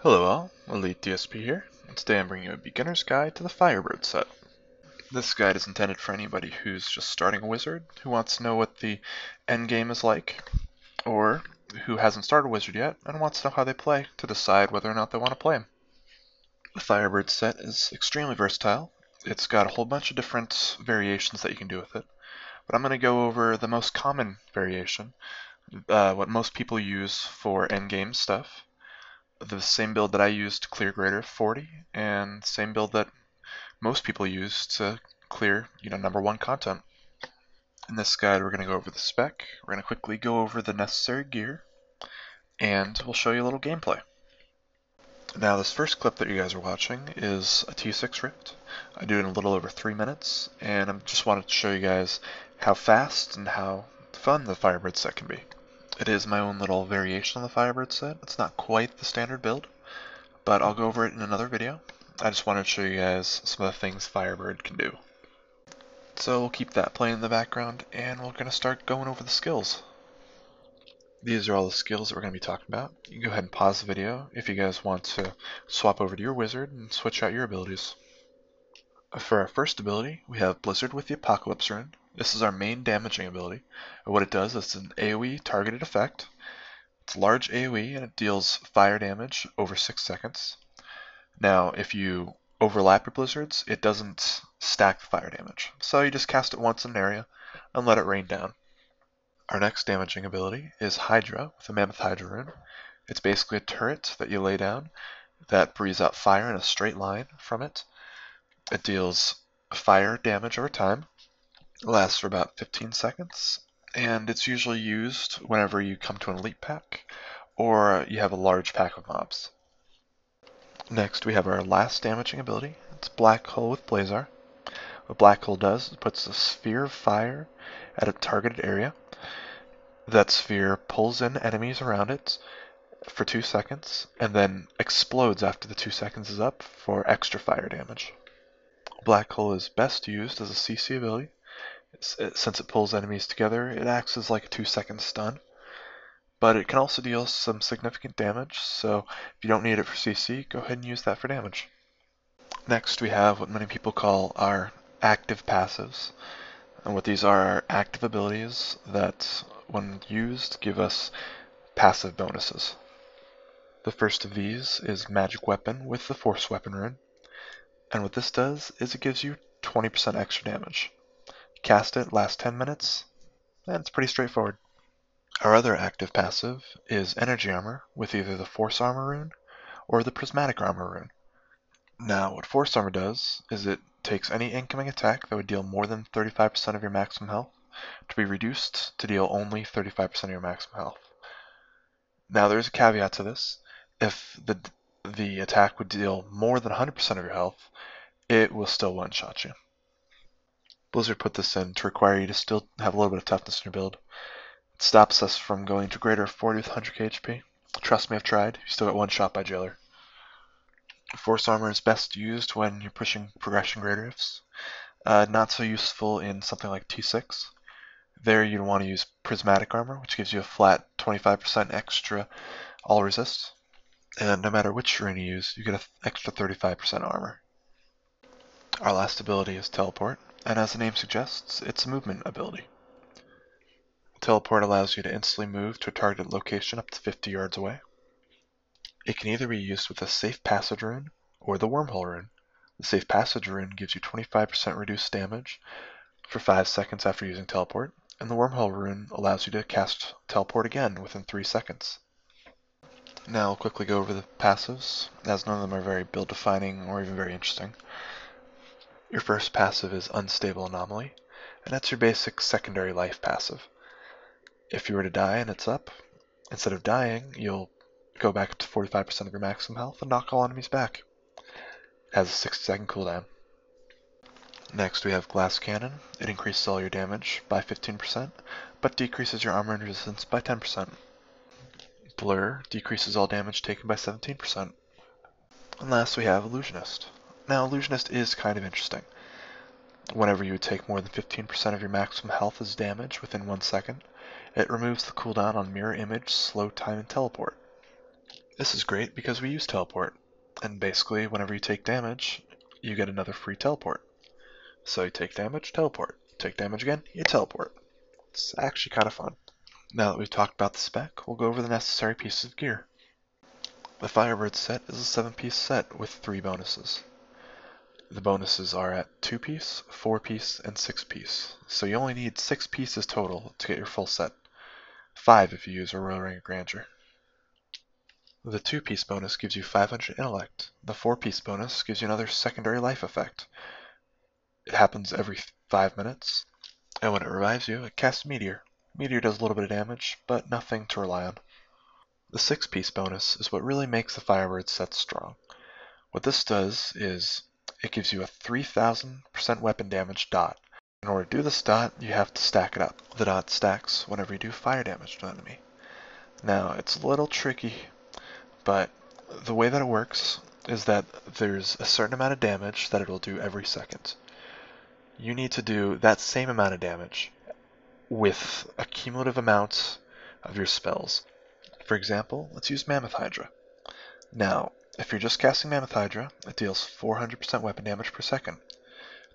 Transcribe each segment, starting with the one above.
Hello all, Elite DSP here, and today I'm bringing you a beginner's guide to the Firebird set. This guide is intended for anybody who's just starting a wizard, who wants to know what the end game is like, or who hasn't started a wizard yet and wants to know how they play to decide whether or not they want to play him. The Firebird set is extremely versatile. It's got a whole bunch of different variations that you can do with it, but I'm going to go over the most common variation, what most people use for end game stuff. The same build that I use to clear greater 40, and the same build that most people use to clear, number one content. In this guide, we're going to go over the spec, we're going to quickly go over the necessary gear, and we'll show you a little gameplay. Now, this first clip that you guys are watching is a T6 Rift. I do it in a little over 3 minutes, and I just wanted to show you guys how fast and how fun the Firebird set can be. It is my own little variation on the Firebird set. It's not quite the standard build, but I'll go over it in another video. I just wanted to show you guys some of the things Firebird can do. So we'll keep that playing in the background, and we're going to start going over the skills. These are all the skills that we're going to be talking about. You can go ahead and pause the video if you guys want to swap over to your wizard and switch out your abilities. For our first ability, we have Blizzard with the Apocalypse Rune. This is our main damaging ability. And what it does is an AoE targeted effect. It's large AoE and it deals fire damage over 6 seconds. Now, if you overlap your blizzards, it doesn't stack the fire damage. So you just cast it once in an area and let it rain down. Our next damaging ability is Hydra with the Mammoth Hydra Rune. It's basically a turret that you lay down that breathes out fire in a straight line from it. It deals fire damage over time. It lasts for about 15 seconds, and it's usually used whenever you come to an elite pack or you have a large pack of mobs. Next, we have our last damaging ability. It's Black Hole with Blazar. What Black Hole does is it puts a sphere of fire at a targeted area. That sphere pulls in enemies around it for 2 seconds, and then explodes after the 2 seconds is up for extra fire damage. Black Hole is best used as a CC ability. Since it pulls enemies together, it acts as like a 2-second stun. But it can also deal some significant damage, so if you don't need it for CC, go ahead and use that for damage. Next, we have what many people call our active passives. And what these are active abilities that, when used, give us passive bonuses. The first of these is Magic Weapon with the Force Weapon Rune. And what this does is it gives you 20% extra damage. Cast it, lasts 10 minutes, and it's pretty straightforward. Our other active passive is Energy Armor with either the Force Armor Rune or the Prismatic Armor Rune. Now, what Force Armor does is it takes any incoming attack that would deal more than 35% of your maximum health to be reduced to deal only 35% of your maximum health. Now, there's a caveat to this. If the attack would deal more than 100% of your health, it will still one-shot you. Blizzard put this in to require you to still have a little bit of toughness in your build. It stops us from going to greater 40 with 100k HP. Trust me, I've tried. You still get one shot by Jailer. Force Armor is best used when you're pushing progression greater ifs. Not so useful in something like T6. There you'd want to use Prismatic Armor, which gives you a flat 25% extra all resist. And no matter which rune you use, you get an extra 35% armor. Our last ability is Teleport, and as the name suggests, it's a movement ability. Teleport allows you to instantly move to a targeted location up to 50 yards away. It can either be used with a Safe Passage Rune or the Wormhole Rune. The Safe Passage Rune gives you 25% reduced damage for 5 seconds after using Teleport, and the Wormhole Rune allows you to cast Teleport again within 3 seconds. Now I'll quickly go over the passives, as none of them are very build defining or even very interesting. Your first passive is Unstable Anomaly, and that's your basic secondary life passive. If you were to die and it's up, instead of dying, you'll go back up to 45% of your maximum health and knock all enemies back. It has a 60-second cooldown. Next we have Glass Cannon. It increases all your damage by 15%, but decreases your armor and resistance by 10%. Blur decreases all damage taken by 17%. And last we have Illusionist. Now, Illusionist is kind of interesting. Whenever you would take more than 15% of your maximum health as damage within 1 second, it removes the cooldown on Mirror Image, Slow Time, and Teleport. This is great because we use teleport, and basically whenever you take damage, you get another free teleport. So you take damage, teleport. Take damage again, you teleport. It's actually kind of fun. Now that we've talked about the spec, we'll go over the necessary pieces of gear. The Firebird set is a 7-piece set with 3 bonuses. The bonuses are at 2-piece, 4-piece, and 6-piece, so you only need 6 pieces total to get your full set. 5 if you use a Royal Ring of Grandeur. The 2-piece bonus gives you 500 intellect. The 4-piece bonus gives you another secondary life effect. It happens every 5 minutes, and when it revives you, it casts Meteor. Meteor does a little bit of damage, but nothing to rely on. The 6-piece bonus is what really makes the Firebird set strong. What this does is it gives you a 3000% weapon damage dot. In order to do this dot, you have to stack it up. The dot stacks whenever you do fire damage to an enemy. Now, it's a little tricky, but the way that it works is that there's a certain amount of damage that it'll do every second. You need to do that same amount of damage with a cumulative amount of your spells. For example, let's use Mammoth Hydra. Now, if you're just casting Mammoth Hydra, it deals 400% weapon damage per second.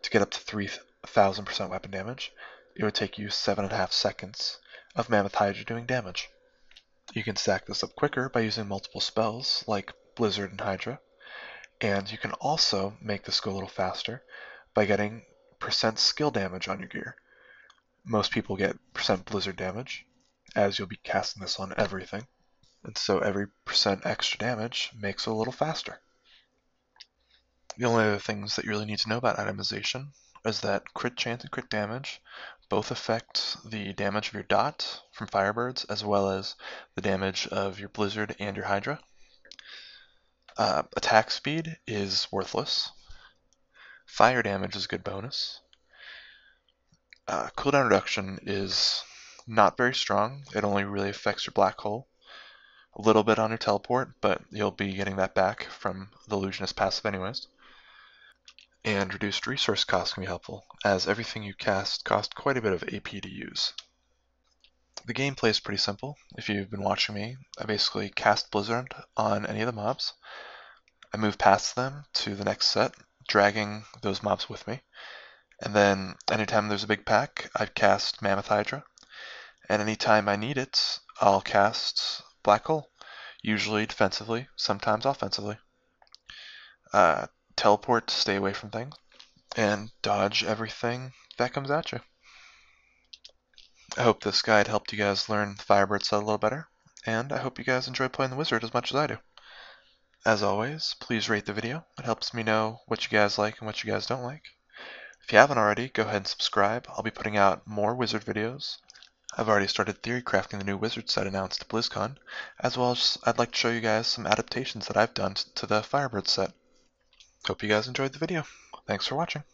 To get up to 3000% weapon damage, it would take you 7.5 seconds of Mammoth Hydra doing damage. You can stack this up quicker by using multiple spells like Blizzard and Hydra, and you can also make this go a little faster by getting percent skill damage on your gear. Most people get percent Blizzard damage, as you'll be casting this on everything, and so every percent extra damage makes it a little faster. The only other things that you really need to know about itemization is that crit chance and crit damage both affect the damage of your dot from Firebirds as well as the damage of your Blizzard and your Hydra. Attack speed is worthless. Fire damage is a good bonus. Cooldown reduction is not very strong. It only really affects your black hole. A little bit on your teleport, but you'll be getting that back from the Illusionist passive anyways. And reduced resource cost can be helpful, as everything you cast costs quite a bit of AP to use. The gameplay is pretty simple. If you've been watching me, I basically cast Blizzard on any of the mobs. I move past them to the next set, dragging those mobs with me. And then anytime there's a big pack, I'd cast Mammoth Hydra. And anytime I need it, I'll cast Black Hole. Usually defensively, sometimes offensively. Teleport to stay away from things, and dodge everything that comes at you. I hope this guide helped you guys learn the Firebird set a little better, and I hope you guys enjoy playing the Wizard as much as I do. As always, please rate the video. It helps me know what you guys like and what you guys don't like. If you haven't already, go ahead and subscribe. I'll be putting out more Wizard videos. I've already started theory crafting the new Wizard set announced at BlizzCon, as well as I'd like to show you guys some adaptations that I've done to the Firebird set. Hope you guys enjoyed the video. Thanks for watching.